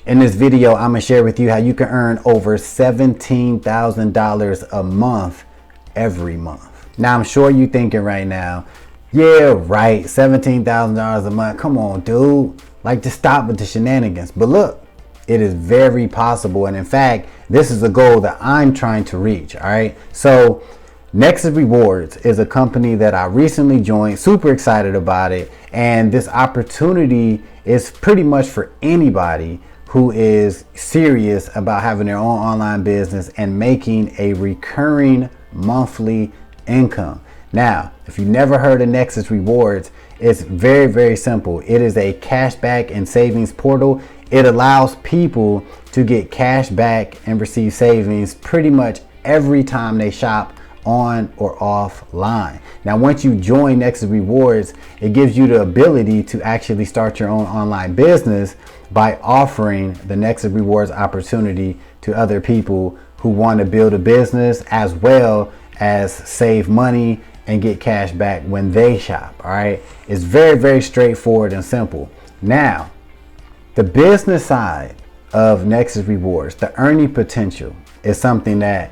In this video, I'm gonna share with you how you can earn over $17,000 a month every month. Now, I'm sure you're thinking right now, yeah, right, $17,000 a month. Come on, dude. Like, just stop with the shenanigans. But look, it is very possible. And in fact, this is a goal that I'm trying to reach. All right. So Nexus Rewards is a company that I recently joined, super excited about it. And this opportunity is pretty much for anybody who is serious about having their own online business and making a recurring monthly income. Now, if you never heard of Nexus Rewards, it's very, very simple. It is a cashback and savings portal. It allows people to get cash back and receive savings pretty much every time they shop on or offline. Now, once you join Nexus Rewards, it gives you the ability to actually start your own online business by offering the Nexus Rewards opportunity to other people who want to build a business as well as save money and get cash back when they shop. All right. It's very, very straightforward and simple. Now, the business side of Nexus Rewards, the earning potential, is something that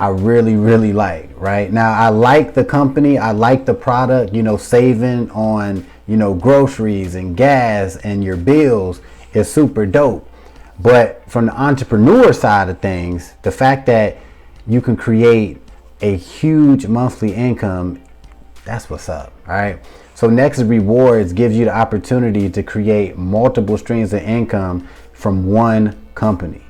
I really, really like. Right now, I like the company. I like the product, saving on, groceries and gas and your bills is super dope. But from the entrepreneur side of things, the fact that you can create a huge monthly income, that's what's up. All right. So Nexus Rewards gives you the opportunity to create multiple streams of income from one company.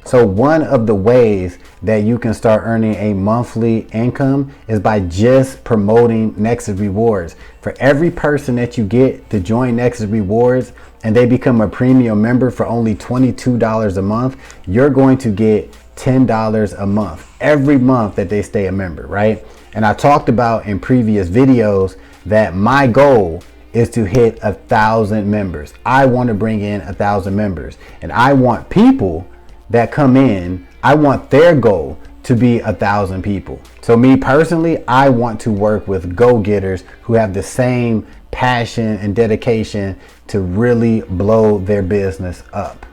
So one of the ways that you can start earning a monthly income is by just promoting Nexus Rewards. For every person that you get to join Nexus Rewards and they become a premium member for only $22 a month, you're going to get $10 a month every month that they stay a member, right? And I talked about in previous videos that my goal is to hit 1,000 members. I want to bring in 1,000 members, and I want people that come in, I want their goal to be 1,000 people. So me personally, I want to work with go-getters who have the same passion and dedication to really blow their business up.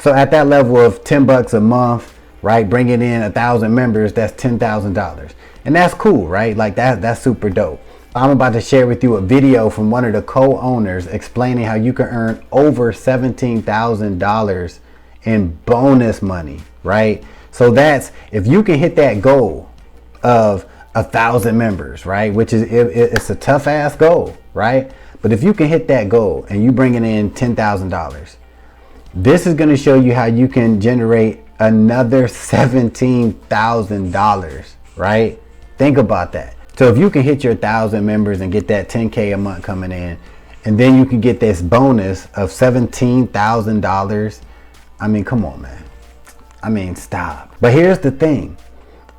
So at that level of $10 a month, right, bringing in 1,000 members, that's $10,000. And that's cool, right? That's super dope. I'm about to share with you a video from one of the co-owners explaining how you can earn over $17,000 in bonus money, right? So that's, if you can hit that goal of 1,000 members, right, which is, it's a tough ass goal, right? But if you can hit that goal and you bringing in $10,000, this is going to show you how you can generate another $17,000, right? Think about that. So if you can hit your 1,000 members and get that 10K a month coming in, and then you can get this bonus of $17,000, I mean, come on, man. I mean, stop. But here's the thing.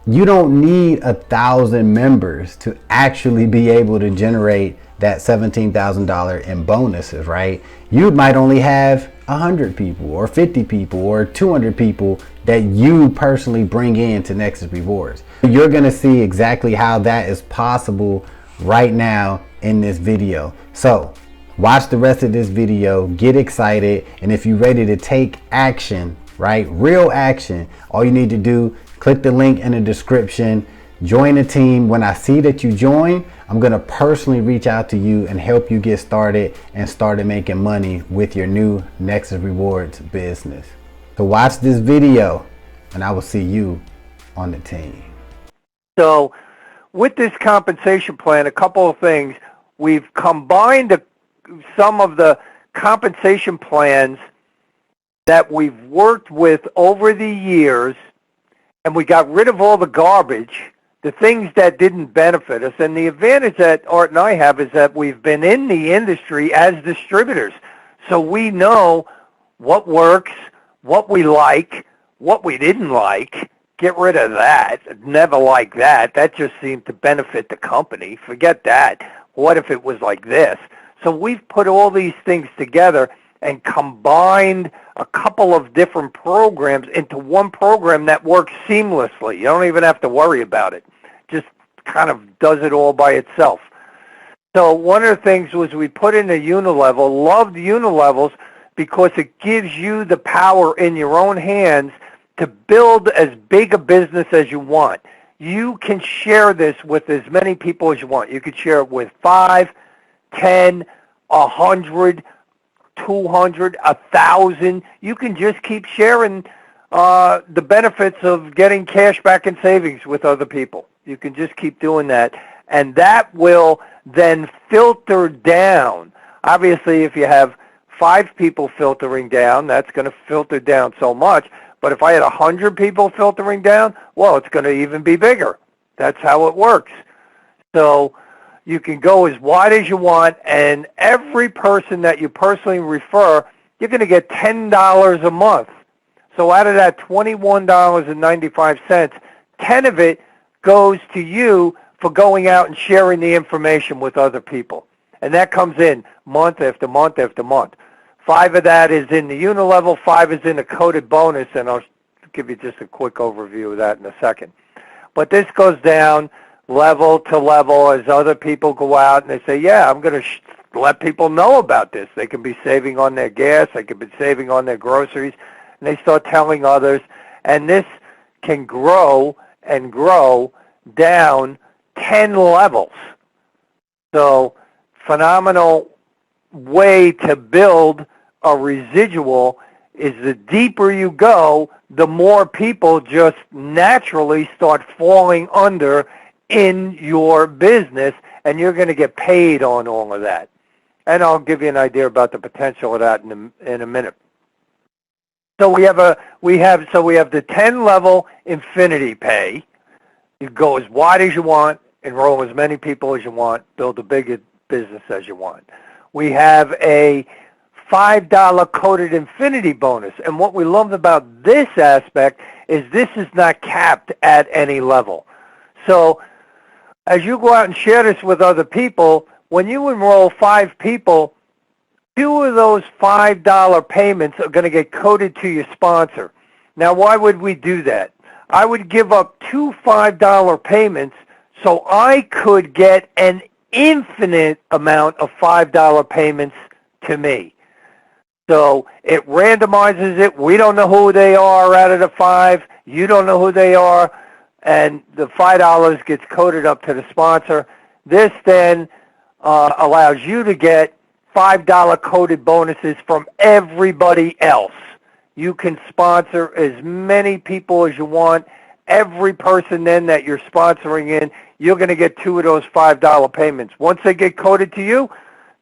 You don't need 1,000 members to actually be able to generate that $17,000 in bonuses, right? You might only have 100 people or 50 people or 200 people that you personally bring in to Nexus Rewards. You're going to see exactly how that is possible right now in this video. So watch the rest of this video, get excited, and if you're ready to take action, right, real action, all you need to do, click the link in the description, join the team. When I see that you join, I'm going to personally reach out to you and help you get started and started making money with your new Nexus Rewards business. So watch this video and I will see you on the team. So with this compensation plan, a couple of things. We've combined some of the compensation plans that we've worked with over the years, and we got rid of all the garbage, the things that didn't benefit us. And the advantage that Art and I have is that we've been in the industry as distributors. So we know what works, what we like, what we didn't like. Get rid of that. Never like that. That just seemed to benefit the company. Forget that. What if it was like this? So we've put all these things together and combined a couple of different programs into one program that works seamlessly. You don't even have to worry about it. Just kind of does it all by itself. So one of the things was we put in a Unilevel, loved Unilevels because it gives you the power in your own hands to build as big a business as you want. You can share this with as many people as you want. You could share it with 5, 10, 100, 200, 1,000. You can just keep sharing the benefits of getting cash back in savings with other people. You can just keep doing that. And that will then filter down. Obviously, if you have 5 people filtering down, that's going to filter down so much. But if I had 100 people filtering down, well, it's going to even be bigger. That's how it works. So you can go as wide as you want, and every person that you personally refer, you're going to get $10 a month. So out of that $21.95, 10 of it goes to you for going out and sharing the information with other people. And that comes in month after month after month. 5 of that is in the Unilevel, 5 is in a coded bonus, and I'll give you just a quick overview of that in a second. But this goes down level to level as other people go out and they say, yeah, I'm going to let people know about this. They can be saving on their gas, they can be saving on their groceries, and they start telling others. And this can grow and grow down 10 levels. So phenomenal way to build a residual is the deeper you go, the more people just naturally start falling under in your business, and you're going to get paid on all of that. And I'll give you an idea about the potential of that in a minute. So we have the 10 level infinity pay. You go as wide as you want, enroll as many people as you want, build a big business as you want. We have a $5 coded infinity bonus. And what we love about this aspect is this is not capped at any level. So as you go out and share this with other people, when you enroll 5 people, 2 of those $5 payments are going to get coded to your sponsor. Now, why would we do that? I would give up 2 $5 payments so I could get an infinite amount of $5 payments to me. So it randomizes it. We don't know who they are out of the 5. You don't know who they are. And the $5 gets coded up to the sponsor. This then allows you to get $5 coded bonuses from everybody else. You can sponsor as many people as you want. Every person then that you're sponsoring in, you're going to get 2 of those $5 payments. Once they get coded to you,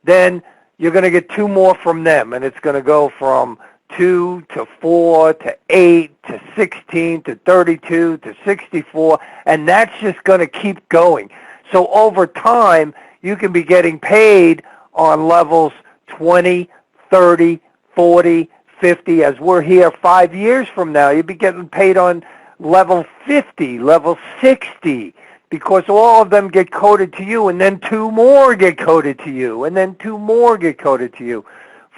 then you're going to get 2 more from them, and it's going to go from 2 to 4 to 8 to 16 to 32 to 64, and that's just going to keep going. So over time, you can be getting paid on levels 20, 30, 40, 50. As we're here 5 years from now, you'll be getting paid on level 50, level 60, because all of them get coded to you, and then 2 more get coded to you, and then 2 more get coded to you.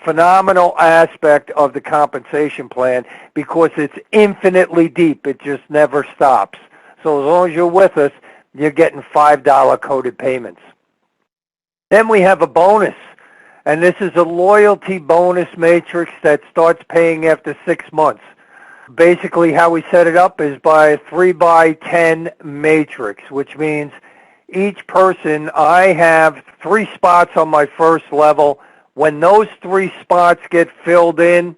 Phenomenal aspect of the compensation plan because it's infinitely deep. It just never stops. So as long as you're with us, you're getting $5 coded payments. Then we have a bonus, and this is a loyalty bonus matrix that starts paying after 6 months. Basically, how we set it up is by a 3x10 matrix, which means each person, I have 3 spots on my first level. When those 3 spots get filled in,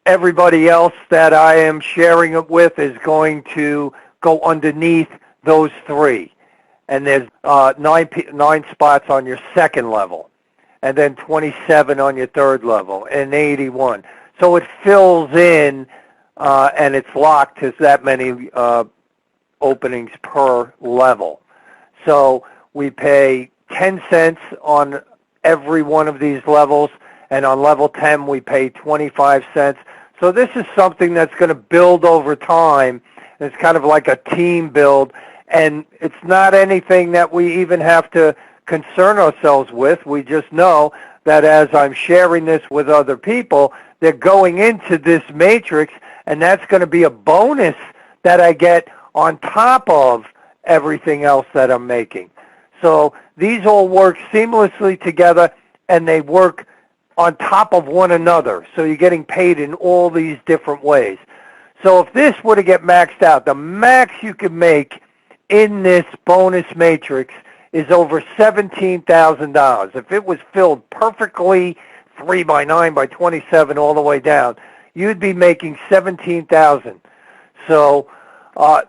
everybody else that I am sharing it with is going to go underneath those 3. And there's 9 spots on your second level, and then 27 on your third level, and 81. So it fills in, and it's locked to that many openings per level. So we pay 10 cents on every one of these levels, and on level 10 we pay 25 cents. So this is something that's going to build over time. It's kind of like a team build, and it's not anything that we even have to concern ourselves with. We just know that as I'm sharing this with other people, they're going into this matrix, and that's going to be a bonus that I get on top of everything else that I'm making. So these all work seamlessly together, and they work on top of one another. So you're getting paid in all these different ways. So if this were to get maxed out, the max you could make in this bonus matrix is over $17,000. If it was filled perfectly 3 by 9 by 27 all the way down, you'd be making $17,000. So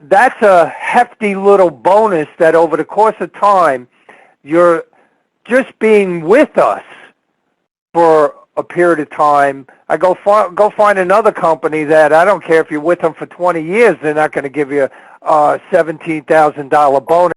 that's a hefty little bonus that over the course of time, you're just being with us for a period of time. I go find another company that I don't care if you're with them for 20 years, they're not going to give you a $17,000 bonus.